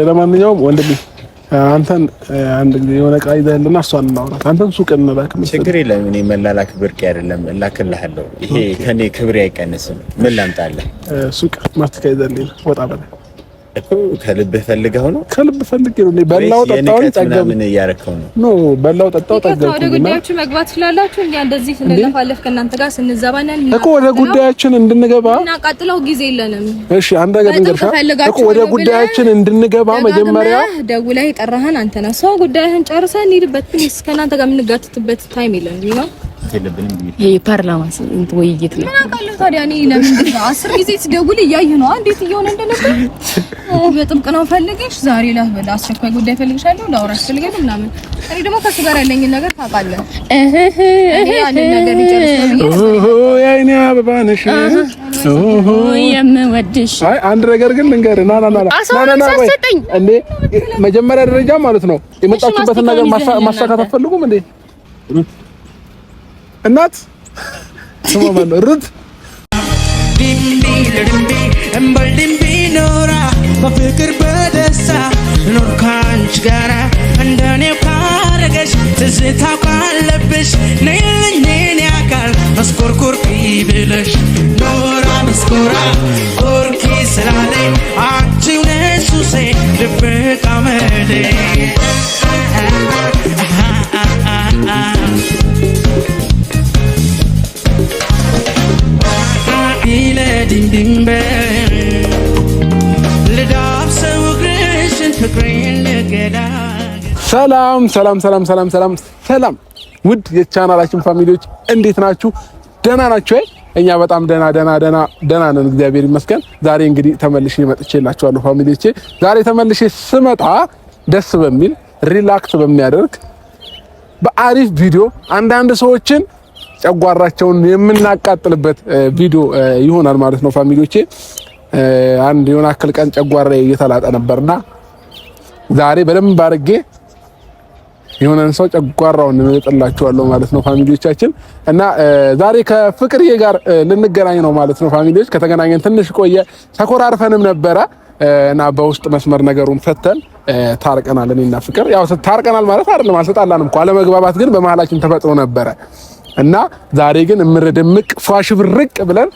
ለማንኛውም ወንድሜ አንተን አንድ ጊዜ የሆነ ዕቃ ይዘህልና እሷን እናውራት። አንተን ሱቅ እንላክ መሰለኝ። ችግር የለም። እኔ መላላክ ብርቅ አይደለም፣ እላክልሃለሁ። ይሄ ከኔ ክብር አይቀንስም። ምን ላምጣልህ? ሱቅ ማስቲካ ይዘህልኝ ወጣ በለ እኮ። ከልብህ ፈልገው ነው? ከልብህ ፈልጌ ነው። በላው ጠጣው ጠገብ ምን እያረከው ነው? ኖ በላው ጠጣው ጠገብ። ወደ ጉዳያችን መግባት ትችላላችሁ። እኛ እንደዚህ ስንለፋለፍ ከእናንተ ጋር ስንዘባነን እኮ ወደ ጉዳያችን እንድንገባ እና ቀጥለው ጊዜ የለንም። እሺ አንድ ነገር እንገርሻ እኮ ወደ ጉዳያችን እንድንገባ መጀመሪያ ደውለህ የጠራህን አንተ ነህ። ሰው ጉዳይህን ጨርሰህ እንሂድበት። ፕሊስ ከእናንተ ጋር የምንጋትትበት ታይም የለንም ነው። ይሄ ፓርላማ እንት ወይይት ነው። ምን አውቃለሁ ታዲያ እኔ ለምን 10 ጊዜ ስደውል እያየሁ ነው እንዴት እየሆነ እንደነበር። በጥብቅ ነው ፈልገሽ ዛሬ ለአስቸኳይ ጉዳይ ፈልግሻለሁ ላውራሽ ፈልገኝ ምናምን። እኔ ደግሞ ከሱ ጋር ያለኝን ነገር ታውቃለህ። ያንን ነገር ይጨርስ ነው ያይኔ አበባ ነሽ የምወድሽ። አይ አንድ ነገር ግን ልንገርህ። ና እንዴ መጀመሪያ ደረጃ ማለት ነው የመጣችሁበትን ነገር ማሳካት አትፈልጉም እንዴ? እናት ስማ ማለት ሩት ዲምቢ እምበልዲምቢ ኖራ በፍቅር በደስታ ኖር ካንቺ ጋራ እንደኔው ካረገሽ ትዝታ ካለብሽ ነይልኝ የኔ አካል መስኮርኮርኪ ብለሽ ኖራ መስኮራ ኮርኪ ስላለኝ አንቺው ነሽ ሱሴ ድብቅ አመሌ ሰላም ውድ የቻናላችን ፋሚሊዎች እንዴት ናችሁ? ደህና ናችሁ? እኛ በጣም ደህና ነን፣ እግዚአብሔር ይመስገን። ዛሬ እንግዲህ ተመልሼ መጥቼላችኋለሁ ፋሚሊዎቼ። ዛሬ ተመልሼ ስመጣ ደስ በሚል ሪላክስ በሚያደርግ በአሪፍ ቪዲዮ አንዳንድ ሰዎችን ጨጓራቸውን የምናቃጥልበት ቪዲዮ ይሆናል ማለት ነው ፋሚሊዎቼ። አንድ የሆነ አክል ቀን ጨጓራ እየተላጠ ነበርና ዛሬ በደንብ አድርጌ የሆነን ሰው ጨጓራውን እንጥላችኋለሁ ማለት ነው ፋሚሊዎቻችን። እና ዛሬ ከፍቅርዬ ጋር ልንገናኝ ነው ማለት ነው ፋሚሊዎች። ከተገናኘን ትንሽ ቆየ፣ ተኮራርፈንም ነበረ እና በውስጥ መስመር ነገሩን ፈተን ታርቀናል። እኔና ፍቅር ያው ታርቀናል ማለት አይደለም፣ አልተጣላንም እኮ አለመግባባት ግን በመሃላችን ተፈጥሮ ነበረ። እና ዛሬ ግን እምርድምቅ ፏሽብርቅ ብለን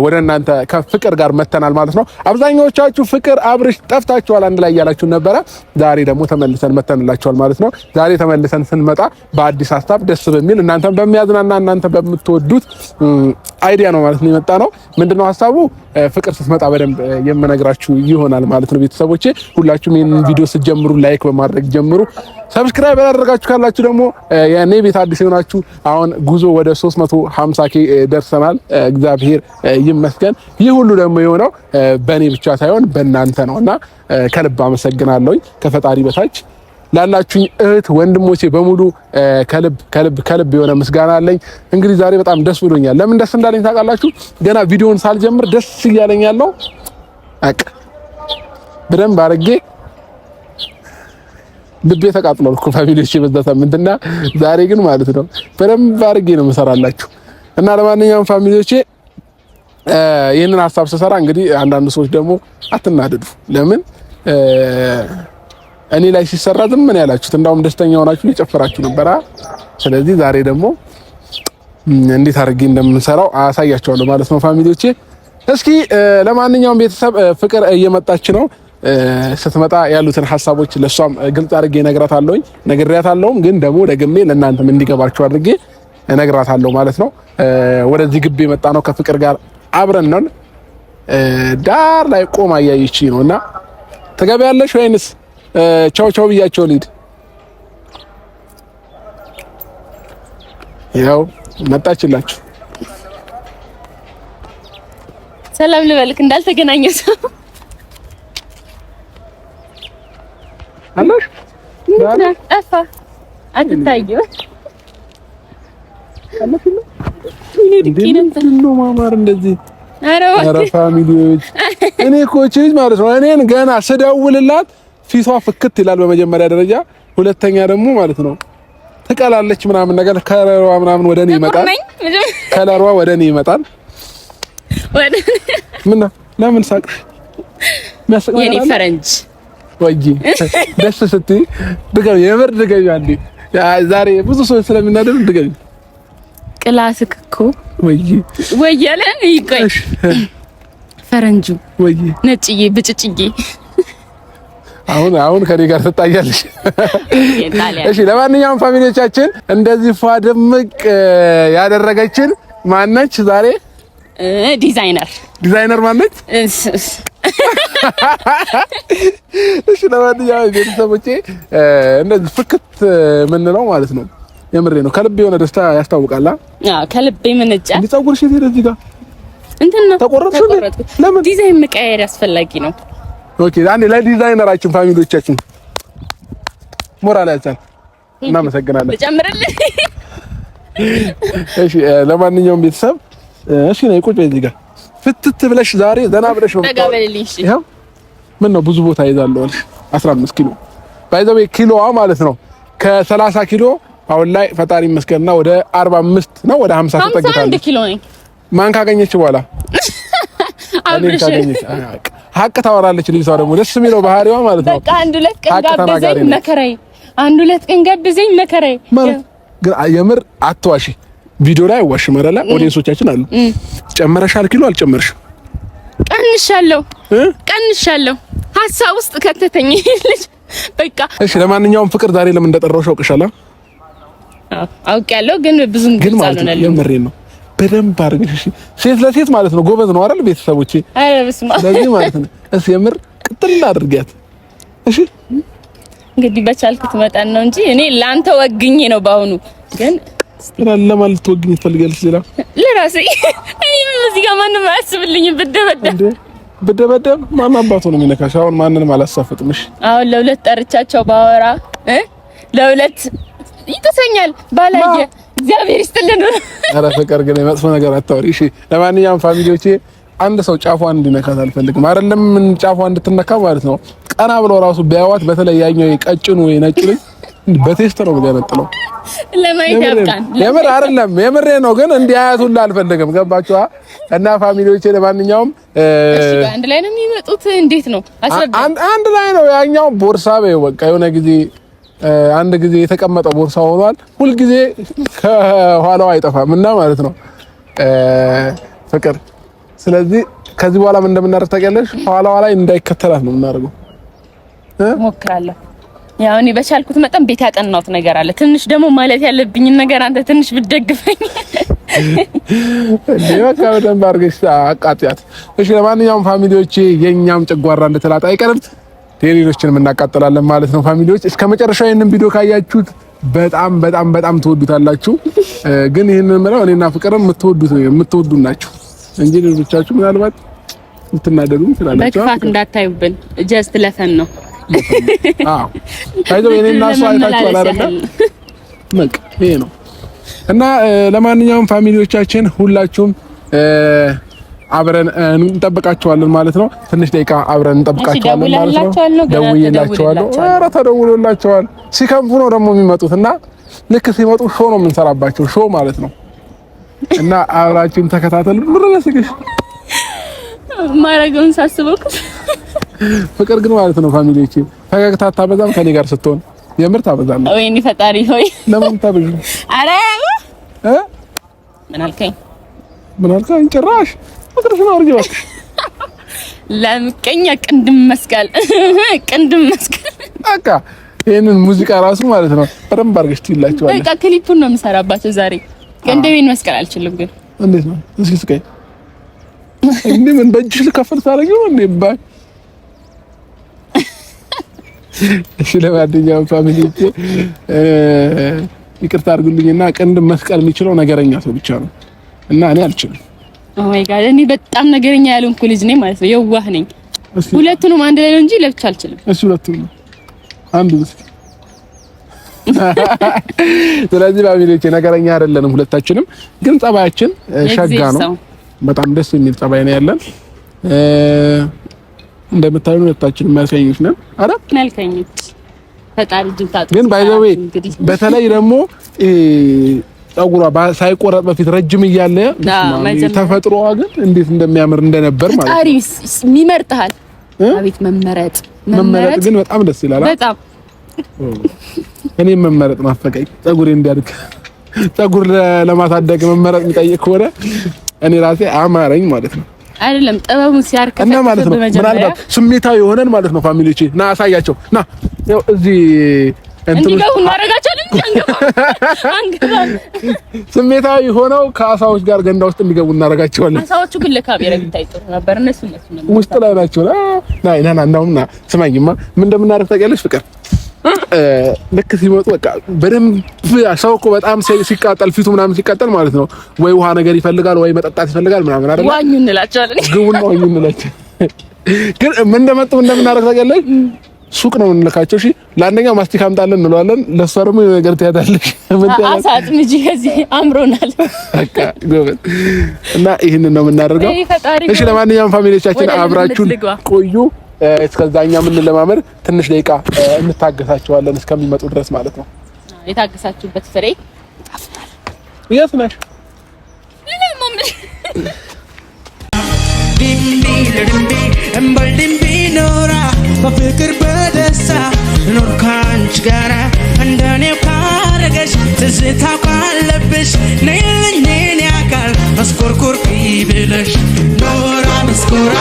ወደ እናንተ ከፍቅር ጋር መተናል ማለት ነው። አብዛኛዎቻችሁ ፍቅር አብርሽ ጠፍታችኋል አንድ ላይ ያላችሁ ነበረ። ዛሬ ደግሞ ተመልሰን መተንላችኋል ማለት ነው። ዛሬ ተመልሰን ስንመጣ በአዲስ ሀሳብ ደስ በሚል እናንተን በሚያዝናና እናንተ በምትወዱት አይዲያ ነው ማለት ነው የመጣ ነው። ምንድነው ሀሳቡ? ፍቅር ስትመጣ በደንብ የምነግራችሁ ይሆናል ማለት ነው። ቤተሰቦቼ ሁላችሁም ይሄንን ቪዲዮ ስትጀምሩ ላይክ በማድረግ ጀምሩ። ሰብስክራይብ ያደረጋችሁ ካላችሁ ደግሞ የኔ ቤት አዲስ ሆናችሁ አሁን ጉዞ ወደ 350k ደርሰናል። እግዚአብሔር ይመስገን። ይህ ሁሉ ደግሞ የሆነው በእኔ ብቻ ሳይሆን በእናንተ ነውና ከልብ አመሰግናለሁ። ከፈጣሪ በታች ላላችሁኝ እህት ወንድሞቼ በሙሉ ከልብ የሆነ ምስጋና አለኝ። እንግዲህ ዛሬ በጣም ደስ ብሎኛል። ለምን ደስ እንዳለኝ ታውቃላችሁ? ገና ቪዲዮውን ሳልጀምር ደስ እያለኝ ያለው በደንብ አድርጌ ልቤ ተቃጥሏል እኮ ፋሚሊዎች በዛ ሳምንትና ዛሬ ግን ማለት ነው በደንብ አድርጌ ነው መሰራላችሁ። እና ለማንኛውም ፋሚሊዎቼ ይሄንን ሀሳብ ስሰራ እንግዲህ አንዳንድ ሰዎች ደግሞ አትናደዱ። ለምን እኔ ላይ ሲሰራ ዝም ምን ያላችሁት? እንዳውም ደስተኛ ሆናችሁ እየጨፈራችሁ ነበር። ስለዚህ ዛሬ ደግሞ እንዴት አድርጌ እንደምንሰራው አሳያችኋለሁ ማለት ነው ፋሚሊዎቼ። እስኪ ለማንኛውም ቤተሰብ ፍቅር እየመጣች ነው። ስትመጣ ያሉትን ሐሳቦች ለሷም ግልጽ አድርጌ ነግራታለሁኝ፣ ግን ደግሞ ደግሜ ለእናንተም እንዲገባችሁ አድርጌ እነግራታለሁ ማለት ነው። ወደዚህ ግቢ የመጣ ነው ከፍቅር ጋር አብረን ነን። ዳር ላይ ቆማ እያየች ነውና ትገቢያለሽ ወይንስ ቻው ብያቸው ልሂድ? ያው መጣችላችሁ። ሰላም ልበልክ እንዳልተገናኘ ሰው አላሽ ጠፋ አትታየው። ነው ማማር እንደዚህ። ኧረ ፋሚሊዎች እኔ ኮቼጅ ማለት ነው እኔን ገና ስደውልላት ፊቷ ፍክት ይላል በመጀመሪያ ደረጃ። ሁለተኛ ደግሞ ማለት ነው ትቀላለች ምናምን ነገር ከለሯ ምናምን ወደኔ ይመጣል። ከለሯ ወደኔ ይመጣል። ምን ለምን ሳቅሽ? የኔ ፈረንጅ ወይ ደስ ስትይ ድገም፣ የምር ድገም። አንዴ ዛሬ ብዙ ሰዎች ስለሚናደዱ ድገም። ቅላስክ እኮ ወይ ያለ ይቆይ ፈረንጁ ወይ ነጭዬ ብጭጭዬ አሁን ከኔ ጋር ትጣያለሽ። እሺ ለማንኛውም ፋሚሊዎቻችን እንደዚህ ፏድምቅ ያደረገችን ማነች ዛሬ? ዲዛይነር ማነች? እሺ ለማንኛውም ቤተሰቦቼ እንደዚህ ፍክት ምን ነው ማለት ነው። የምሬ ነው። ከልብ የሆነ ደስታ ያስታውቃል። ከልብ የመነጨ ጸጉርሽ እዚህ ጋር እንትን ነው ተቆረጥኩ። ለምን ዲዛይን መቀየር ያስፈልጊ ነው? ኦኬ አንዴ ለዲዛይነራችን ፋሚሊዎቻችን ሞራል ያዛል። እናመሰግናለን። ልጨምርልህ? እሺ ለማንኛውም ቤተሰብ እሺ ነው ቁጭ በዚህ ጋር ፍትት ብለሽ ዛሬ ዘና ብለሽ ነው ተጋበልልኝ። እሺ ይሄው ምን ነው ብዙ ቦታ ይዛለው አልሽ 15 ኪሎ ባይዘው ኪሎዋ ማለት ነው ከ30 ኪሎ አሁን ላይ ፈጣሪ መስከረና ወደ 45 ነው ወደ 50 ተጠግታለች። 51 ኪሎ ነኝ። ማን ካገኘች በኋላ አብርሽ ሀቅ ታወራለች። ልጅቷ ደግሞ ደስ የሚለው ባህሪዋ ማለት ነው። በቃ አንድ ሁለት ቀን ጋብዘኝ መከራዬ፣ አንድ ሁለት ቀን ጋብዘኝ መከራዬ ማለት ግን የምር አትዋሺ። ቪዲዮ ላይ ዋሽ መረላ ኦዲየንሶቻችን አሉ። ጨመረሻል ኪሎ አልጨመርሽም? ቀንሻለሁ ሀሳብ ውስጥ ከተተኝ ልጅ በቃ እሺ። ለማንኛውም ፍቅር ዛሬ ለምን እንደጠራሁሽ አውቅሻለሁ? አውቄያለሁ ግን ብዙም ግልጽ አልሆነልኝም። የምሬን ነው። በደንብ አድርገሽ እሺ። ሴት ለሴት ማለት ነው ጎበዝ ነው አይደል? ቤተሰቦቼ አረ በስማ ለዚህ ማለት ነው። እሺ የምር ቅጥል አድርጊያት እሺ። እንግዲህ በቻልኩት መጠን ነው እንጂ እኔ ላንተ ወግኜ ነው ባሁኑ ግን ለማለት ትወግኝ ትፈልጋለሽ? ሌላ ለራሴ እኔ እዚህ ጋር ማንም አያስብልኝም። ብደበደብ ማን አባቱ ነው የሚነካሽ? አሁን ማንንም አላሳፍጥም። እሺ አሁን ለሁለት ጠርቻቸው ባወራ ለሁለት ይተሰኛል ባላየ እግዚአብሔር ይስጥልን። ኧረ ፍቅር ግን የመጥፎ ነገር አታወሪ እሺ። ለማንኛውም ፋሚሊዎቼ አንድ ሰው ጫፏን እንዲነካት አልፈልግም። አይደለም ምን ጫፏን እንድትነካ ማለት ነው። ቀና ብሎ ራሱ ቢያዋት በተለይ ያኛው የቀጭኑ የነጭ ልጅ በቴስት ነው የሚያነጥለው። ለማየት ያብቃን። የምር አይደለም የምሬ ነው። ግን እንዲያያቱላ አልፈልግም። ገባችኋ? እና ፋሚሊዎቼ ለማንኛውም እሺ አንድ ላይ ነው የሚመጡት። እንዴት ነው አንድ ላይ ነው? ያኛው ቦርሳ በቃ የሆነ ጊዜ አንድ ጊዜ የተቀመጠው ቦርሳ ሆኗል። ሁል ጊዜ ከኋላው አይጠፋም እና ማለት ነው ፍቅር። ስለዚህ ከዚህ በኋላ ምን እንደምናደርግ ታውቂያለሽ? ኋላዋ ላይ እንዳይከተላት ነው የምናደርገው። ሞክራለሁ። ያው እኔ በቻልኩት መጠን ቤት ያጠናሁት ነገር አለ። ትንሽ ደግሞ ማለት ያለብኝ ነገር አንተ ትንሽ ብትደግፈኝ እንዴ በቃ በደንብ አድርገሽ አቃጥያት። እሺ ለማንኛውም ፋሚሊዎቼ የኛም ጨጓራ እንደተላጣ አይቀርም። ቴሌቪዥኖችንም እናቃጥላለን ማለት ነው። ፋሚሊዎች እስከ መጨረሻው ይሄንን ቪዲዮ ካያችሁት በጣም ትወዱታላችሁ። ግን ይሄንን ምለው እኔና ፍቅርም የምትወዱ ናችሁ እንጂ ልጆቻችሁ ምናልባት እንትናደዱ ትላላችሁ። በክፋት እንዳታዩብን ጀስት ለፈን ነው። አዎ አይዶ እኔና እሱ አይታችሁ አይደል? በቃ ይሄ ነው እና ለማንኛውም ፋሚሊዎቻችን ሁላችሁም አብረን እንጠብቃቸዋለን ማለት ነው። ትንሽ ደቂቃ አብረን እንጠብቃቸዋለን ማለት ነው። ደውዬላቸዋለሁ። ኧረ ተደውሎላቸዋል። ሲከንፉ ነው ደግሞ የሚመጡት እና ልክ ሲመጡ ሾው ነው የምንሰራባቸው ሾው ማለት ነው። እና አብራችሁን ተከታተሉ። ምርረስክሽ ማረጋውን ሳስበው ፍቅር ግን ማለት ነው ፋሚሊዎቼ ፈገግታ ታበዛም ከኔ ጋር ስትሆን የምር ታበዛለህ። ወይኔ ፈጣሪ ሆይ ለምን ታበዙ? አረ ምን አልከኝ? ጭራሽ ፍቅርሽ ነው አርጂ እባክሽ። ለምቀኛ ቅንድም መስቀል በቃ ይሄንን ሙዚቃ ራሱ ማለት ነው በደንብ አድርገሽ ትይላችኋለሽ። በቃ ክሊፑን ነው የምሰራባቸው ዛሬ። ቅንድሜን መስቀል አልችልም ግን እንዴት ነው? እስኪ ስቀይ እንዴ ምን በእጅሽ ልከፈል ታረጊው እንዴ ባይ። እሺ ለማንኛውም ፋሚሊዎቼ ይቅርታ አድርጉልኝና ቅንድም መስቀል የሚችለው ነገረኛ ሰው ብቻ ነው እና እኔ አልችልም። ኦ ማይ ጋድ እኔ በጣም ነገረኛ ያልሆንኩ ልጅ ነኝ ማለት ነው። የዋህ ነኝ። ሁለቱንም አንድ ላይ ነው እንጂ ለብቻ አልችልም። እሺ ሁለቱንም አንዱ እስኪ። ስለዚህ ፋሚሊዎቼ ነገረኛ አይደለንም ሁለታችንም፣ ግን ጸባያችን ሸጋ ነው። በጣም ደስ የሚል ጸባይ ነው ያለን። እንደምታዩ ሁለታችንም መልከኞች ነን አይደል? መልከኞች ፈጣሪ ጅንታጡ። ግን ባይ ዘ ዌይ በተለይ ደግሞ ጸጉሯ ሳይቆረጥ በፊት ረጅም እያለ ተፈጥሮዋ ግን እንዴት እንደሚያምር እንደነበር ማለት ነው። ፈጣሪ ይመርጣል። አቤት መመረጥ ግን በጣም ደስ ይላል። በጣም እኔም መመረጥ ናፈቀኝ። ፀጉሬ እንዲያድግ ፀጉር ለማሳደግ መመረጥ የሚጠይቅ ከሆነ እኔ ራሴ አማረኝ ማለት ነው። አይደለም ጥበቡን ሲያርከፈ እና ማለት ነው ምናልባት ስሜታዊ ሆነን ማለት ነው ፋሚሊዎቼ ና አሳያቸው ና ያው እዚህ እንዲገቡ እናደርጋቸዋለን። አንገባም ስሜታዊ ሆነው ከአሳዎች ጋር ገንዳ ውስጥ እንዲገቡ እናደርጋቸዋለን። አሳዎቹ ግን ለካሜራ ቢታይ ጥሩ ነበር። እነሱ ውስጥ ላይ ናቸው። ና እንደውም ና ስማኝማ ምን እንደምናደርግ ታውቂያለሽ ፍቅር? ልክ ሲመጡ በቃ በደንብ ሰው እኮ በጣም ሲቃጠል ፊቱ ምናምን ሲቃጠል ማለት ነው ወይ ውሃ ነገር ይፈልጋል ወይ መጠጣት ይፈልጋል ምናምን አይደል? ዋኙ እንላቸዋለን። ግቡና ዋኙ እንላቸዋለን። ግን ምን እንደመጡ እንደምናደርግ ታውቂያለሽ? ሱቅ ነው እንልካቸው። እሺ ለአንደኛው ማስቲካ አምጣለን እንለዋለን። ለእሷ ደግሞ የሆነ ነገር ትያታለሽ። ምን ትያታለሽ? አሳጥ ምጂ ከዚህ አምሮናል። በቃ ጎበዝ። እና ይሄንን ነው የምናደርገው። እሺ ለማንኛውም ፋሚሊዎቻችን አብራችሁን ቆዩ። እስከዛኛ ምን ለማመር ትንሽ ደቂቃ እንታገሳቸዋለን እስከሚመጡ ድረስ ማለት ነው። የታገሳችሁበት ፍሬ ይጣፍጣል። የት ነሽ? በፍቅር በደስታ ኖር ካንቺ ጋራ እንደኔው ካረገሽ ትዝታው ካለብሽ ነይልኝ የኔ አካል መስኮርኮርኪ ብለሽ ኖራ መስኮራ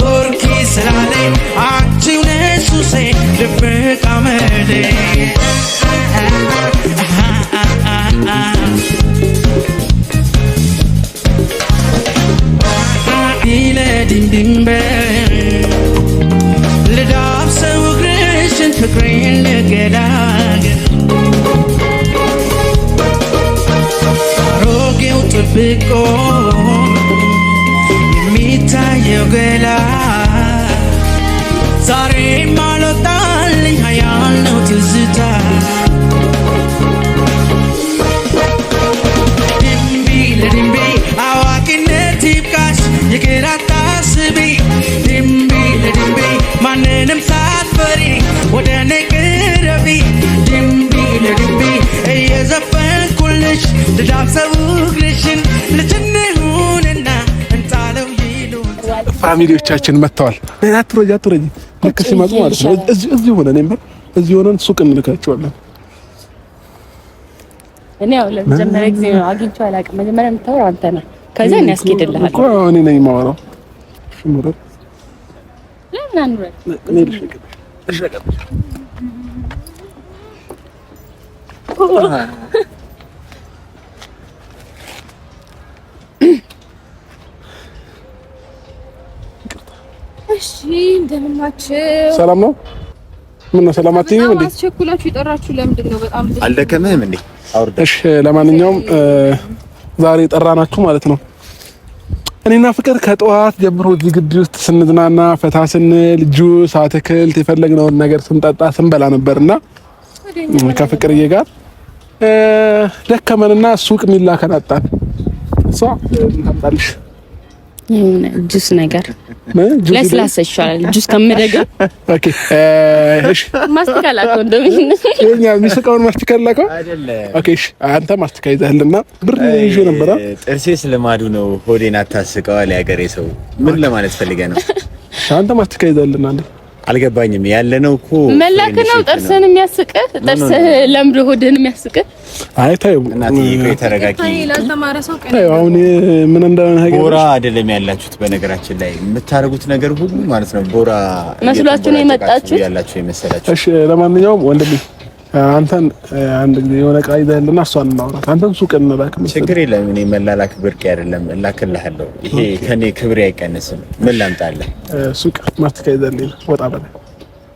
ኮርኪ ስላለኝ አንቺው ነሽ ሱሴ ድብቅ አመሌ ልዳብሰው እግርሽን ፍቅሬን ልገላግል ሮጌው ጥብቆ የሚታየው ገላ ዛሬም አልወጣልኝ ሀያል ነው ትዝታ ድንቢ ለድንቢ አዋቂነት ይብቃሽ ይቅር አታስቢ ድንቢ ለድንቢ ማንንም ሳትፈሪ ወደ እኔ ቅረቢ ድንቢ ለድንቢ እየዘፈንኩልሽ ልዳብሰው እግርሽን ልጅንሁንና እንጣለው ይሉን ፋሚሊዎቻችን መጥተዋል። አትሮጂ ልክ ሲመጡ ማለት ነው እዚህ ሆነን እኔም እዚህ ሆነን ሱቅ እንልካቸዋለን። እኔ ያው ለመጀመሪያ ጊዜ ነው አግኝቼው አላውቅም። መጀመሪያ የምታወራው አንተ ነህ። ከዛ እኔ አስኬድልሃለሁ እኮ እኔ ነኝ የማወራው። ሽሙረ ለምን አንወራ እኔ ልሽቀጥ እሺ እንደምን ናችሁ? ሰላም ነው? ምን ነው ሰላም አትይኝም እንዴ? አስቸኩላችሁ የጠራችሁ ለምንድን ነው? በጣም አልደከምህም እንዴ? እሺ ለማንኛውም ዛሬ ጠራናችሁ ማለት ነው። እኔና ፍቅር ከጠዋት ጀምሮ እዚህ ግቢ ውስጥ ስንዝናና ፈታ ስንል ጁስ፣ አትክልት የፈለግነውን ነገር ስንጠጣ ስንበላ ነበርና ከፍቅርዬ ጋር ደከመንና ሱቅ ሚላከን አጣን። እሷ ታምጣልሽ የሆነ ጁስ ነገር ለስላሳ ይሻላል ጁስ ከምደገም። ኦኬ እሺ ማስቲካ ላከው እንደምን የኛ የሚስቀውን ማስቲካ ላከው አይደለ? ኦኬ እሺ አንተ ማስቲካ ይዘህልና ብር ይዤ ነበር። ጥርሴ ስለማዱ ነው ሆዴን አታስቀው አለ ያገሬ ሰው። ምን ለማለት ፈልገህ ነው? አንተ ማስቲካ ይዘህልና እንዴ? አልገባኝም። ያለነው እኮ መላክ ነው። ጥርስህን የሚያስቅህ ጥርስህ ለምዶ ሆድህን የሚያስቅህ። አይ ታዩ እናትዬ ቆይ ተረጋጊ። ለተማረ ሰው ቀን አሁን ምን እንደሆነ ነገር ቦራ አይደለም ያላችሁት። በነገራችን ላይ የምታረጉት ነገር ሁሉ ማለት ነው ቦራ መስሏችሁ ነው የመጣችሁት ያላችሁ የመሰላችሁ። እሺ ለማንኛውም ወንድሜ አንተን አንድ ጊዜ የሆነ ዕቃ ይዘህልና እሷን እናውራት። አንተን ሱቅ እንላክ መሰለኝ። ችግር የለም። እኔ መላላክ ብርቅ አይደለም፣ እላክልሃለሁ። ይሄ ከኔ ክብሬ አይቀንስም። ምን ላምጣልህ? ሱቅ ማስቲካ ይዘህልኝ ወጣ በለ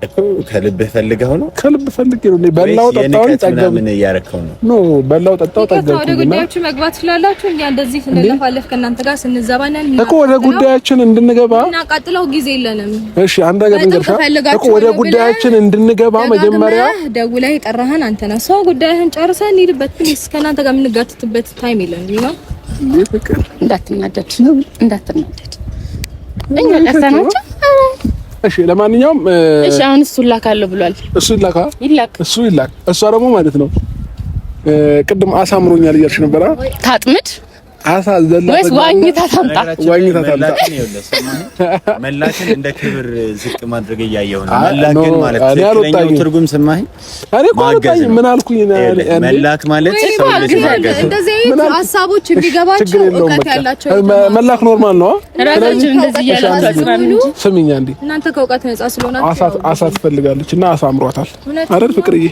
እኮ ከልብህ ፈልገው ነው? ከልብ ፈልጌ ነው። በላው ጠጣው ጠገብ ምን እያረከው ነው? ኖ በላው ጠጣው ጠገብ። ወደ ጉዳያችሁ መግባት ትችላላችሁ። እኛ እንደዚህ ስንለፋለፍ ከእናንተ ጋር ስንዘባነን እኮ ወደ ጉዳያችን እንድንገባ እና ቀጥለው ጊዜ የለንም። እሺ አንድ ነገር እንገርሻ እኮ ወደ ጉዳያችን እንድንገባ መጀመሪያ ደውለህ የጠራህን አንተ ነህ። ሰው ጉዳይህን ጨርሰህ እንሂድበት። ፕሊስ ከእናንተ ጋር የምንጋትትበት ታይም የለንም ነው። እንዳትናደድ እኛ ቀርተናቸው። እሺ ለማንኛውም እሺ አሁን እሱ ላካለሁ ብሏል። እሱ ይላካ ይላክ እሷ ደግሞ ማለት ነው ቅድም አሳምሮኛል እያልሽ ነበር። ታጥምድ አሳ ዘላ ወይስ ዋኝታ ታምጣ መላክን እንደ ክብር ዝቅ ማድረግ እያየሁ ነው። መላክን ማለት ትክክለኛው ትርጉም ሰማኸኝ? እኔ ቆጣኝ ምን አልኩኝ? መላክ ማለት ሰው ልጅ ማገዝ። እንደዚህ ሀሳቦች ቢገባቸው እውቀት ያላቸው መላክ ኖርማል ነው። ስለዚህ እንደዚህ ያላችሁ ስሚኝ አንዴ እናንተ ከእውቀት ነፃ ስለሆናችሁ አሳ ትፈልጋለች እና አሳ አምሯታል አይደል ፍቅርዬ?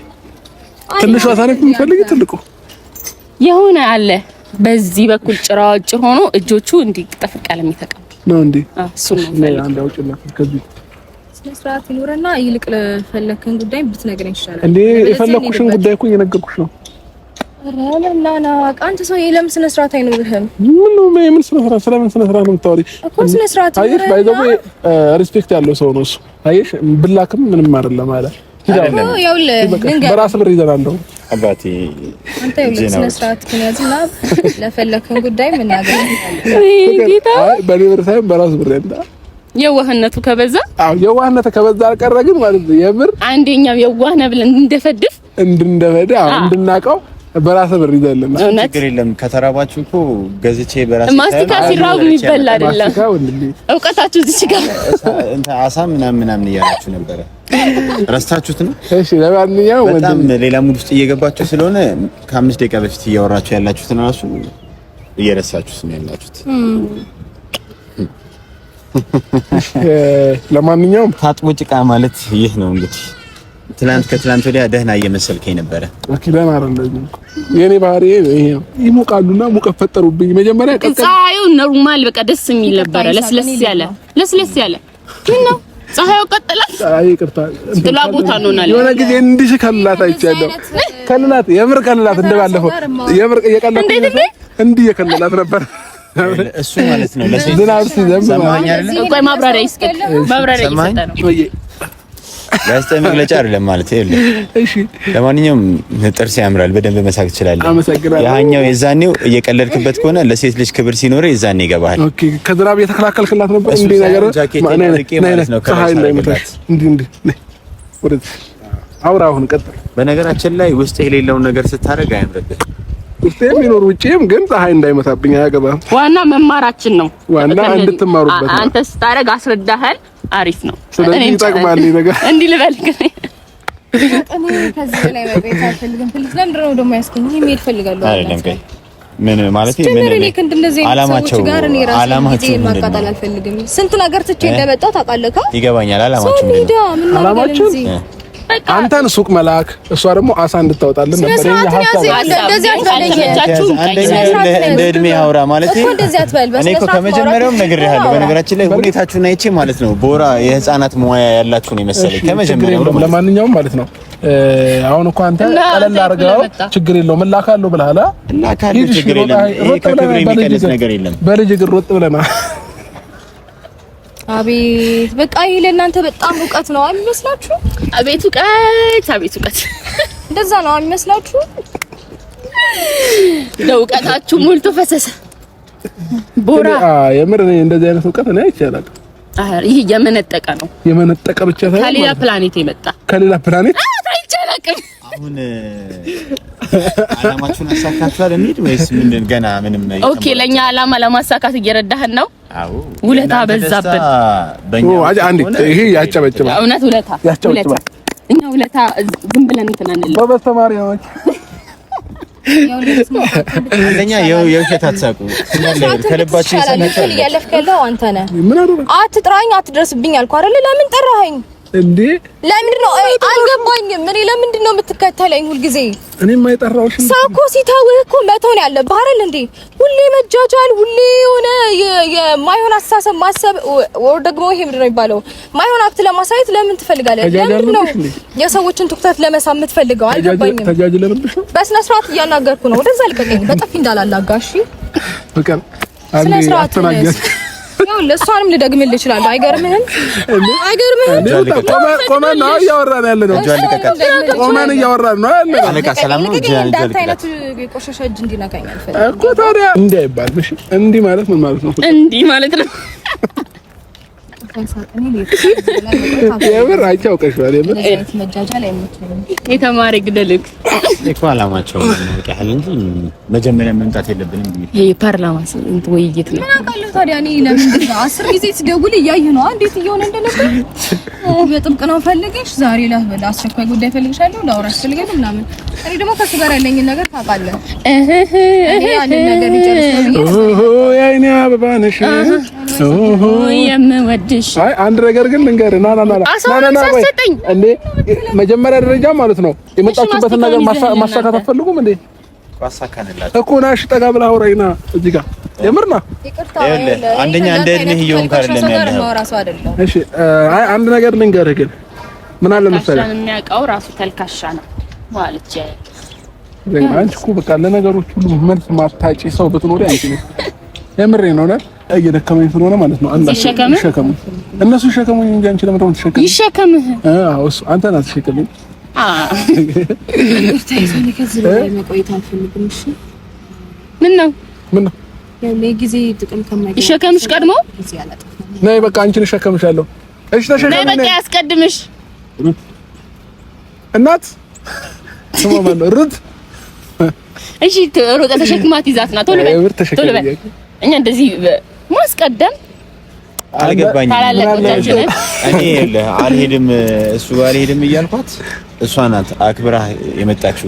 ትንሿ አሳ ነው የምትፈልጊው? ትልቁ የሆነ አለ በዚህ በኩል ጭራጭር ሆኖ እጆቹ እንዲጠፍ ቀለም ይተቀም ነው እንዴ? እሱ ነው አንድ አውጭና ከዚህ ስነስርዓት ይኖርና ይልቅ ለፈለከን ጉዳይ ብትነግረኝ ይችላል እንዴ? የፈለኩሽን ጉዳይ እኮ እየነገርኩሽ ነው። ረላና አንተ ሰው የለም ስነስርዓት አይኖርህም። ምን ስነስርዓት? ስለምን ስነስርዓት ነው የምታወሪው? እኮ ስነስርዓት አየሽ፣ ባይዘው ሪስፔክት ያለው ሰው ነው እሱ። አየሽ፣ ብላክም ምንም አይደለም አለ በራስ ብር ይዘና እንደው አባቴ አንተ ስነስርዓት ከያዝና ለፈለከን ጉዳይ ምን ያገኝ? አይ በሊብር ሳይሆን በራስ ብር እንዳ የዋህነቱ ከበዛ የዋህነቱ ከበዛ አልቀረ ግን ማለት ነው የምር አንደኛው የዋህ ነው ብለን እንድናቀው በራስ ብር ይዘልና ችግር የለም። ከተራባችሁ እኮ ገዝቼ በራስ ማስቲካ ሲራቡ የሚበላ አይደለም። እውቀታችሁ እዚህ ጋር አሳ ምናምን እያላችሁ ነበረ። ረስታችሁት ነው? እሺ ለማንኛውም በጣም ሌላ ሙድ ውስጥ እየገባችሁ ስለሆነ ከ5 ደቂቃ በፊት እያወራችሁ ያላችሁትን ራሱ እየረሳችሁት ነው ያላችሁት። ለማንኛውም ታጥቦ ጭቃ ማለት ይህ ነው እንግዲህ። ከትላንት ወዲያ ደህና እየመሰልከኝ ነበረ። ኦኬ ደህና አይደለም። የኔ ባህሪ ይሄ ነው። ይሞቃሉና ሙቀት ፈጠሩብኝ። መጀመሪያ ፀሐዩ ኖርማል በቃ ደስ የሚል ነበረ። ለስለስ ያለ ምን ነው ፀሐዩ ቀጥላት። አይ ይቅርታ ጥላ ቦታ ነው ናለ የሆነ ጊዜ እንዲህ ከልላት አይቻለሁ። ከልላት የምር ከልላት እንደባለፈው የምር እየቀለላት እንዲህ የከለላት ነበር። እሱ ማለት ነው ለሴት ዝናብ ሲዘንብ ሰማኸኝ አይደል? ቆይ ማብራሪያ ይስጥ። ማብራሪያ ይሰጣ ነው ጋዜጣዊ መግለጫ አይደለም ማለት ይኸውልህ። እሺ ለማንኛውም ጥርስ ያምራል፣ በደንብ መሳቅ ትችላለህ። ያኛው የዛኔው እየቀለድክበት ከሆነ ለሴት ልጅ ክብር ሲኖር የዛኔ ይገባሃል። ኦኬ ከዝናብ የተከላከልክላት ነበር እንዴ? ነገር ማለት ነው ከሀይ ላይ መታሽ እንዴ ወደ አውራ አሁን ቀጥል። በነገራችን ላይ ውስጥ የሌለውን ነገር ስታደርግ አያምርብህ። ውስጥ የሚኖር ውጪም ግን ፀሐይ እንዳይመታብኝ አያገባም። ዋና መማራችን ነው። ዋና እንድትማሩበት ነው። አንተ ስታደርግ አስረዳሃል። አሪፍ ነው። ስለዚህ ይጠቅማል ነገር እንዲህ ልበልክ ነው። እኔ ከዚህ ላይ መብሬት አልፈልግም። ፕሊዝ ለምንድን ነው ደግሞ ያስከኝ? መሄድ ፈልጋለሁ አይደለም ከይ ምን ማለት ምን አላማቸው ማቃጠል አልፈልግም። ስንት ነገር ትቼ እንደመጣሁ ታውቃለህ። ይገባኛል። አላማቸው አንተን ሱቅ መላክ እሷ ደግሞ አሳ እንድታወጣልን ነበር። እንደ እድሜ አውራ ማለት እኔ እኮ ከመጀመሪያውም ነግሬሃለሁ። በነገራችን ላይ ሁኔታችሁን አይቼ ማለት ነው ቦራ የህፃናት ሙያ ያላችሁ ነው መሰለኝ ከመጀመሪያው። ለማንኛውም ማለት ነው አሁን እኮ አንተ ቀለል አድርገው ችግር የለውም እላካለሁ ብለሃል። እላካለሁ ችግር የለም። ይሄ ከክብር የሚቀንስ ነገር የለም። በልጅ እግር ሮጥ ብለና አቤት በቃ ይሄ ለእናንተ በጣም እውቀት ነው አይመስላችሁ? አቤት እውቀት እንደዛ ነው አይመስላችሁ? ለእውቀታችሁ ሞልቶ ፈሰሰ ቦራ። የምር እኔ እንደዚህ አይነት እውቀት እኔ አይቻልም። ይሄ የመነጠቀ ነው። የመነጠቀ ብቻ ሳይሆን ከሌላ ፕላኔት የመጣ ከሌላ ፕላኔት አይቻልም። አሁን አላማችሁን አሳካችኋል እንዴ ወይስ ምንድን? ገና ምንም ነው። ኦኬ ለኛ አላማ ለማሳካት እየረዳህን ነው። አዎ ውለታ በዛብን። አንዴ ይሄ ያጨበጭባል። እውነት ውለታ እኛ ውለታ ዝም ብለን እንትን አንልም። በበስተማሪያዎች አንደኛ የውሸት አትሳቁ። ከልባችሁ ይሰማል። ያለፍከለው አንተ ነህ። አትጥራኝ አትድረስብኝ አልኩ አይደል? ለምን ጠራኸኝ እንዴ? ለምንድን ነው አልገባኝም። እኔ ለምንድን ነው የምትከተለኝ ሁልጊዜ? እኔ የማይጠራውሽ ሰው እኮ ሲተውህ እኮ መተው ነው ያለብህ አይደል እንዴ? ሁሌ መጃጃል፣ ሁሌ የሆነ የማይሆን አስተሳሰብ ማሰብ ወር ደግሞ ይሄ ምንድን ነው የሚባለው ማይሆን አክት ለማሳየት ለምን ትፈልጋለህ? ለምንድን ነው የሰዎችን ትኩረት ለመሳብ የምትፈልገው? አልገባኝም። ተጃጅለንብሽ ነው። በስነ ስርዓት እያናገርኩ ነው። ወደዛ ልቀቀኝ። በጥፊ እንዳላላጋሽ በቃ አትናገር። ያው ለሷንም ልደግምልህ እችላለሁ። አይገርምህም? ቆመን ነው እያወራን ያለ ነው። ቆመን እያወራን ነው ያለ ነው። አለቃ ሰላም ነው። እንዳንተ አይነት ቆሻሻ እጅ እንዲነካኝ አልፈልግም እኮ። ታዲያ እንዲህ አይባልም። እሺ እንዲህ ማለት ምን ማለት ነው? እንዲህ ማለት ነው። የምር አይቻውቀሽዋል። የምር የተማሪ ግደልክ እኮ አላማቸው ነው ያህል እንጂ መጀመሪያ መምጣት የለብንም ብዬ ይሄ ፓርላማ እንት ውይይት ነው። ምን አውቃለሁ ታዲያ እኔ ለምን 10 ጊዜ ስደውል እያየሁ ነው እንዴት እየሆነ እንደነበር። በጥብቅ ነው ፈልገሽ ዛሬ ለአስቸኳይ ጉዳይ ፈልግሻለሁ ላውራሽ ፈልገኝ ምናምን። እኔ ደግሞ ከሱ ጋር ያለኝን ነገር ታውቃለህ። እኔ ያንን ነገር ይጨርሰው ያይኔ አበባ ነሽ የምወድሽ። አይ አንድ ነገር ግን ልንገርህ። ና እንዴ መጀመሪያ ደረጃ ማለት ነው የመጣችሁበትን ነገር ማሳካት አትፈልጉም እንዴ? ባሳካንላችሁ እኮ ናሽ ጠጋ ብላ አውራይና እዚህ ጋር የምርና አንደኛ እንደ እድሜህ ይሆን ካርለም ያለው እሺ። አይ አንድ ነገር ልንገርህ ግን ምን አለ መሰለህ የሚያውቀው ራሱ ተልካሻ ነው ማለት ነው። አንቺ እኮ በቃ ለነገሮች ሁሉ መልስ ማታጪ ሰው ብትኖሪ አንቺ ነሽ። የምሬ ነው አይደል? እየደከመኝ ስለሆነ ማለት ነው። አንተ ይሸከሙ እነሱ ይሸከሙኝ እንጂ አንቺ ለምን ትሸከሙ? ይሸከምህ። አዎ እሱ አንተ ናት ትሸከሙኝ። ምን ነው ጊዜ ጥቅም ከማይገኝ ይሸከምሽ ቀድሞ ነይ በቃ አንቺን እሸከምሻለሁ። እሺ ተሸከሚ ነይ በቃ ያስቀድምሽ እናት ስማማ ነው ሩት። እሺ ሮጣ ተሸክማት ይዛት ና ቶሎ በል እኛ እንደዚህ ማስቀደም አልገባኝም። እኔ አልሄድም እሱ አልሄድም እያልኳት እሷ ናት አክብራ የመጣችው።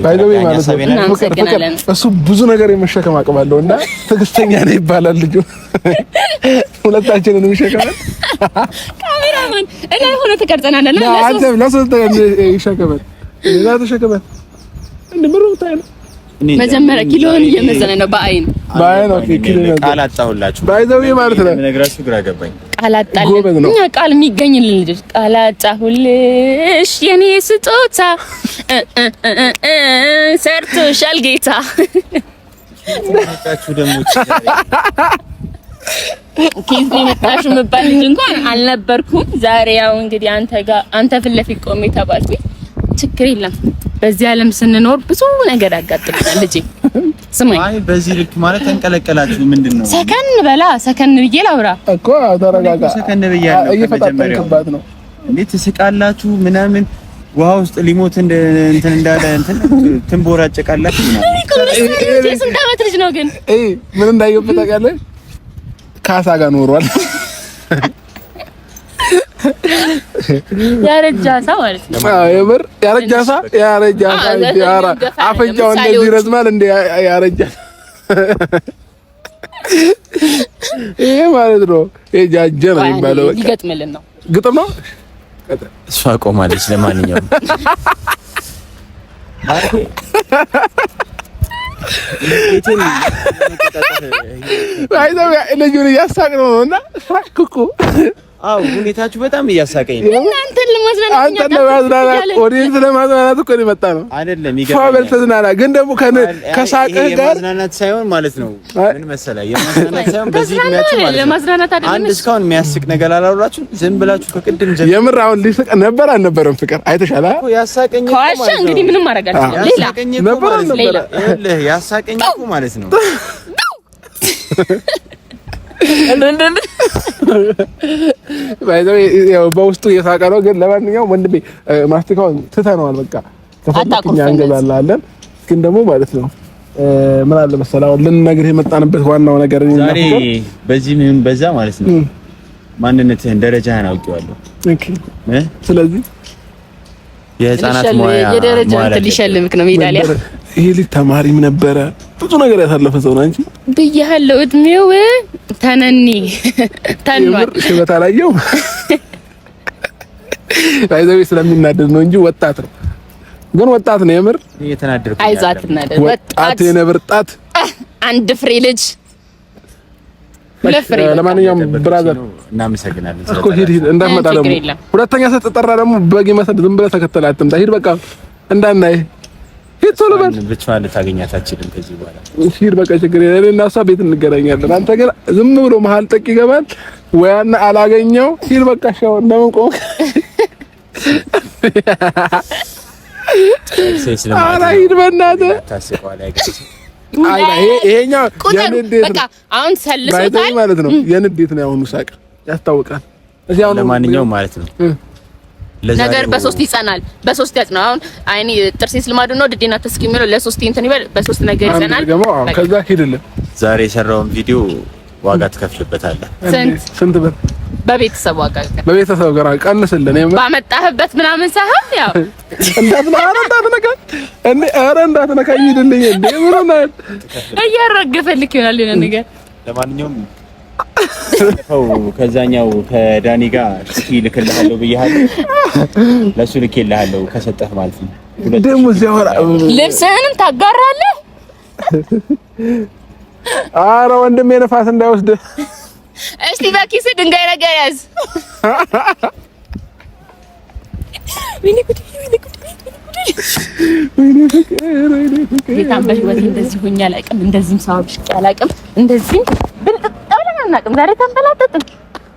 እሱ ብዙ ነገር የመሸከም አቅም አለው እና ትዕግስተኛ ነው ይባላል ልጁ። ሁለታችንን የሚሸከማል ካሜራማን እና ሆነ ተቀርጸናል። አንተ ለሶስት ይሸከማል እና ተሸከማል እንደምሩ ታይነ መጀመሪያ ኪሎን እየመዘነ ነው በአይን ኪሎ ቃል አጣሁላችሁ ባይዘው ማለት ነው። ነግራችሁ ግራ ገባኝ። ቃል አጣልን እኛ ቃል የሚገኝልን ልጅ ቃል አጣሁልሽ የኔ ስጦታ ሰርቶሻል ጌታ። ታችሁ ደሞ ኬዝ የመጣሽው መባል እንኳን አልነበርኩም። ዛሬ ያው እንግዲህ አንተ ፊት ለፊት ቆሜ ተባልኩኝ። ችግር የለም በዚህ ዓለም ስንኖር ብዙ ነገር ያጋጥመናል ልጄ። ስማኝ አይ በዚህ ልክ ማለት ተንቀለቀላችሁ ምንድነው? ሰከን በላ ሰከን ብዬ ላውራ እኮ ተረጋጋ። ሰከን ብያለሁ። እየፈጣጠንክባት ነው። እንዴት ትስቃላችሁ ምናምን ውሃ ውስጥ ሊሞት እንትን እንዳለ ትንቦራጨቃላችሁ ምናምን። ስንት ዓመት ልጅ ነው ግን? ምን እንዳይገባ ታውቂያለሽ? ካሳ ጋር ኖሯል። ያረጃሳ ማለት ነው። የምር ያረጃሳ አፈንጫው እንደዚህ ይረዝማል እንደ ያረጃሳ ይሄ ማለት ነው። የጃጀ ነው የሚባለው። በቃ ይገጥምልን ነው ግጥም ነው። እሷ ቆማለች። ለማንኛውም ልጁን እያሳቅነው ነውና ሳቅኩ። አው ሁኔታችሁ በጣም እያሳቀኝ ነው። እናንተን ለማዝናናት አንተን ለማዝናናት ኦዲየንስ ለማዝናናት እኮ ነው የመጣ ነው አይደለም? ይገባል። ፋበል ተዝናና ግን ደግሞ ከሳቅህ ጋር ማዝናናት ሳይሆን ማለት ነው። ምን መሰለህ የማዝናናት ሳይሆን በዚህ ምክንያት ማለት ነው። ለማዝናናት አይደለም። አንድ እስካሁን የሚያስቅ ነገር አላወራችሁ። ዝም ብላችሁ ከቅድም ጀምሮ የምር አሁን ሊስቅ ነበር አልነበረም? ፍቅር አይተሻላ እኮ ያሳቀኝ እኮ ማለት ነው። እንግዲህ ምንም ማድረግ አልችልም። ሌላ ያሳቀኝ እኮ ማለት ነው። ይኸውልህ ያሳቀኝ እኮ ማለት ነው። ያው በውስጡ እየሳቀ ነው። ግን ለማንኛውም ወንድሜ ማስቲካውን ትተነዋል። በቃ ከፈለክኛ እንገዛላለን። ግን ደግሞ ማለት ነው ምን አለ መሰለህ አሁን ልንነግርህ የመጣንበት ዋናው ነገር ዛሬ በዚህ ምን በዛ ማለት ነው ማንነትህን ደረጃህን አውቄዋለሁ። ኦኬ ስለዚህ የህፃናት ሙያ የደረጃ እንትን ሊሸልምክ ነው ሜዳሊያ። ይሄ ልጅ ተማሪም ነበረ ብዙ ነገር ያሳለፈ ሰው ነው። አንቺ ብያለሁ እድሜው ተነኒ ታንዋል ሽበት አላየው ባይዘው ስለሚናደድ ነው እንጂ ወጣት ነው። ግን ወጣት ነው የምር እየተናደድኩ አይዛት እናደድ ወጣት የነብር ጣት አንድ ፍሬ ልጅ ለፍሬ። ለማንኛውም ብራዘር እናመሰግናለን። እኮ ሂድ እንዳትመጣ ደግሞ ሁለተኛ ስትጠራ ደግሞ በጊ መሰድ ዝም ብለህ ተከተል አትምጣ። ሂድ በቃ እንዳናይ ሂድ ቶሎ በል። ብቻዋን ልታገኛት አትችልም ከዚህ በኋላ ሂድ በቃ ችግር የለም። እኔ እና እሷ ቤት እንገናኛለን። አንተ ግን ዝም ብሎ መሀል ጠቅ ይገባል ወያና አላገኘው። ሂድ በቃ ሻው እንደምን ቆም ኧረ ሂድ በእናትህ ታስቀዋለህ። ይሄኛው የንዴት ነው። በቃ አሁን ሰልሶታል ማለት ነው። የንዴት ነው ያሁኑ ሳቅ ያስታውቃል። ለማንኛውም ማለት ነው ነገር በሶስት ይጸናል፣ በሶስት ያጽናው። አሁን አይኔ ጥርሴስ ልማዱ ነው ድዴና ተስኪ የሚለው ለሶስት እንትን ይበል፣ በሶስት ነገር ይጸናል። ከዛ ሂድልን። ዛሬ የሰራውን ቪዲዮ ዋጋ ትከፍልበታለህ። ስንት ብር? በቤተሰብ ዋጋ በቤተሰብ ጋር ቀንስልን። ባመጣህበት ምናምን ሳይሆን ያው እንዳትነካ ሂድልኝ። ምን ነው እያረገፈልክ ይሆናል የሆነ ነገር። ለማንኛውም ከዛኛው ከዳኒ ጋር እስኪ ልክልሃለሁ ብያለሁ። ለሱ ልክልሃለሁ ከሰጠህ ማለት ነው። ደግሞ እዚያ ወራ ልብስህንም ታጋራለህ። ኧረ ወንድሜ ነፋስ እንዳይወስድ። እስቲ በኪስ ድንጋይ ነገር ያዝ። በህይወት እንደዚህ ሆኜ አላውቅም። እንደዚህም ሰው ብሽቅ አላውቅም። እንደዚህ ብልጥጣው አናውቅም። ዛሬ ተንበላጠጥን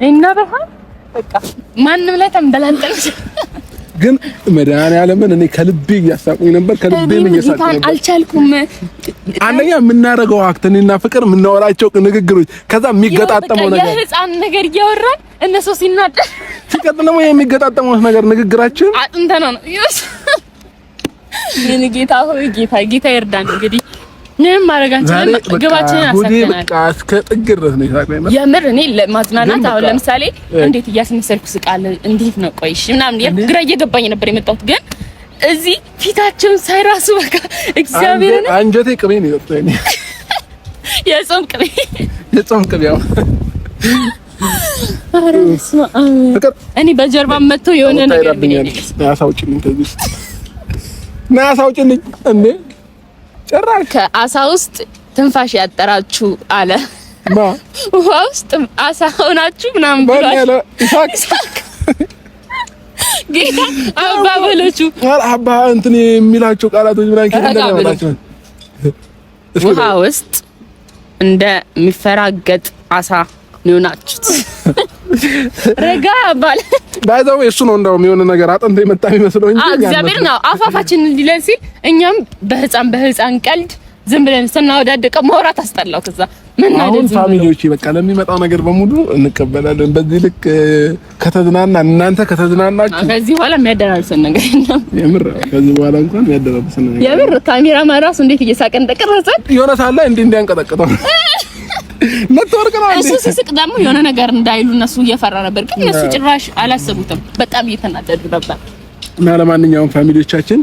እና በቃ ማንም ላይ ተንበላጠን። ግን መድኃኒዓለምን እኔ ከልቤ እያሳቁኝ ነበር። ከልቤ ምን እያሳቁኝ ነበር አልቻልኩም። አንደኛ የምናደርገው አክት እኔና ፍቅር የምናወራቸው ንግግሮች፣ ከዛ የሚገጣጠመው ነገር የህፃን ነገር እያወራን እነሱ ሲናደድ ሲቀጥል ደግሞ የሚገጣጠመው ነገር ንግግራችን አጥንተና ነው። ምን ጌታ ሆይ ጌታ ይርዳን። እንግዲህ ምንም ማድረግ አንችልም። ግባችንን አሳክተናል። በቃ እስከ ጥግ ድረስ ነው የሳቀኝ። የምር እኔ ለማዝናናት አሁን ለምሳሌ እንዴት እያስመሰልኩ ስቃል እንዴት ነው ቆይሽ ምናምን ግራ እየገባኝ ነበር የመጣሁት። ግን እዚህ ፊታቸውን ሳይራሱ በቃ እግዚአብሔርን አንጀቴ ቅቤ ነው የወጣኝ። የጾም ቅቤ ያው እኔ በጀርባ መጥቶ የሆነ ነገር ቢነኝ ናሳውጭልኝ እንዴ ጭራሽ ከአሳ ውስጥ ትንፋሽ ያጠራችሁ አለ። ውሃ ውስጥ አሳ ሆናችሁ ምናምን ብሏል። ጌታ አባበሎቹ አባ እንትን የሚላቸው ቃላቶች ምናምን ከደረጋችሁ ውሃ ውስጥ እንደሚፈራገጥ አሳ ነው ናችሁት። ረጋ ባለ ባይዛው እሱ ነው እንደውም የሆነ ነገር አጥንት የመጣ የሚመስለው እንጂ እግዚአብሔር ነው አፋፋችን እንዲለን ሲል እኛም በህፃን ቀልድ ዝም ብለን ስናወዳደቀ ማውራት አስጠላው። ከዛ ምን አሁን ፋሚሊዎቼ በቃ ለሚመጣው ነገር በሙሉ እንቀበላለን። በዚህ ልክ ከተዝናና እናንተ ከተዝናናችሁ ከዚህ በኋላ የሚያደራርሰን ነገር የለም። የምር ከዚህ በኋላ እንኳን የሚያደራርሰን ነገር የምር ካሜራማን ራሱ እንዴት እየሳቀ እንደቀረጸን የሆነ ሳለ እንዲያንቀጠቅጠው ነጥወርቅ ነው። እሱ ሲስቅ ደግሞ የሆነ ነገር እንዳይሉ እነሱ እየፈራ ነበር። ግን እነሱ ጭራሽ አላሰቡትም። በጣም እየተናደዱ ነበር። እና ለማንኛውም ፋሚሊዎቻችን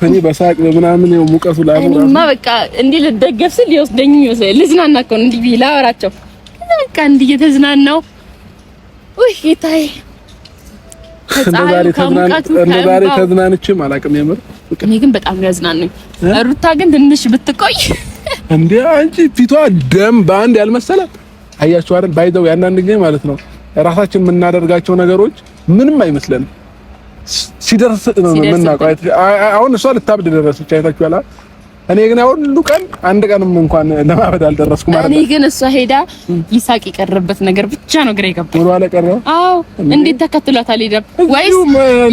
እኔ በሳቅ ምናምን ሙቀቱ እኔማ በቃ እንዲህ ልደገፍ ስል ይወስደኝ ልዝናና እኮ ነው እንዲህ ላወራቸው በቃ እንዲህ እየተዝናናው ውይ ጌታዬ ዛሬ ተዝናንቼም አላውቅም። የምር እኔ ግን በጣም ያዝናኑኝ። ሩታ ግን ትንሽ ብትቆይ እንዴ አንቺ ፊቷ ደም ባንድ ያልመሰለ አያችሁ አይደል? ባይዘው ያንዳንድ ጊዜ ማለት ነው ራሳችን የምናደርጋቸው ነገሮች ምንም አይመስለንም። ሲደርስ ነው የምናውቀው። አሁን እሷ ልታብድ ደረሰች አይታችኋል። እኔ ግን ሁሉ ቀን አንድ ቀንም እንኳን ለማበድ አልደረስኩም ማለት ነው። እኔ ግን እሷ ሄዳ ይሳቅ የቀረበት ነገር ብቻ ነው ግራ የገባኝ። ወራለ ቀረው። አዎ እንዴት ተከትሏታል? ሄዳ ወይስ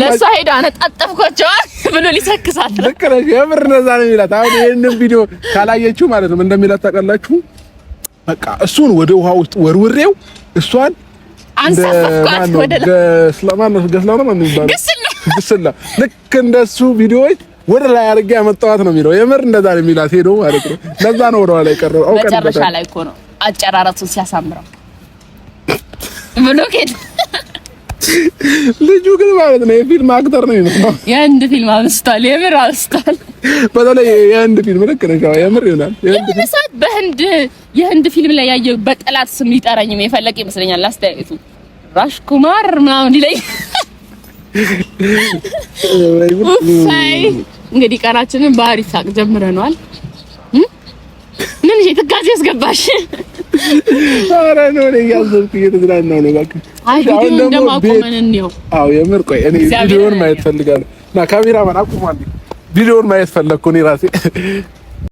ለሷ ሄዳ አነጣጠፍኳቸው ብሎ ሊሰክሳት ነው? ልክ ነሽ። የምር እንደዛ ነው የሚላት። አሁን ይሄንን ቪዲዮ ካላየችው ማለት ነው እንደሚላት ታውቃላችሁ። በቃ እሱን ወደ ውሃ ውስጥ ወርውሬው እሷን አንሳፈፍኳት ወደ ግስላ ልክ እንደሱ ቪዲዮዎች ወደ ላይ አድርጌ ያመጣኋት ነው የሚለው። የምር እንደዛ ነው የሚላት ሄዶ ማለት ነው። ለዛ ነው ወደ ኋላ የቀረው። አውቀን መጨረሻ ላይ እኮ ነው አጨራረቱን ሲያሳምረው ብሎ ከሄደ ልጁ ግን ማለት ነው የፊልም አክተር ነው የሚመስለው። የህንድ ፊልም አብስቷል። የምር አብስቷል። በተለይ የህንድ ፊልም ልክ ነሽ። የምር ይሆናል። የህንድ ፊልም ላይ ያየው በጠላት ስም ሊጠራኝም የፈለቀ ይመስለኛል። አስተያየቱ ራሽ ኩማር ምናምን ይለኝ። እንግዲህ ቀናችንን ባህሪ ሳቅ ጀምረናል። ምን እሺ ትጋዜ ያስገባሽ? ኧረ ነው ያዘብኩ እየተዝናናው ነው እባክህ። አይ ቪዲዮ እንደማቆመን ነው። አዎ የምር ቆይ እኔ ቪዲዮውን ማየት ፈልጋለሁ። ና ካሜራማን አቁሟል። ቪዲዮውን ማየት ፈለኩ እኔ ራሴ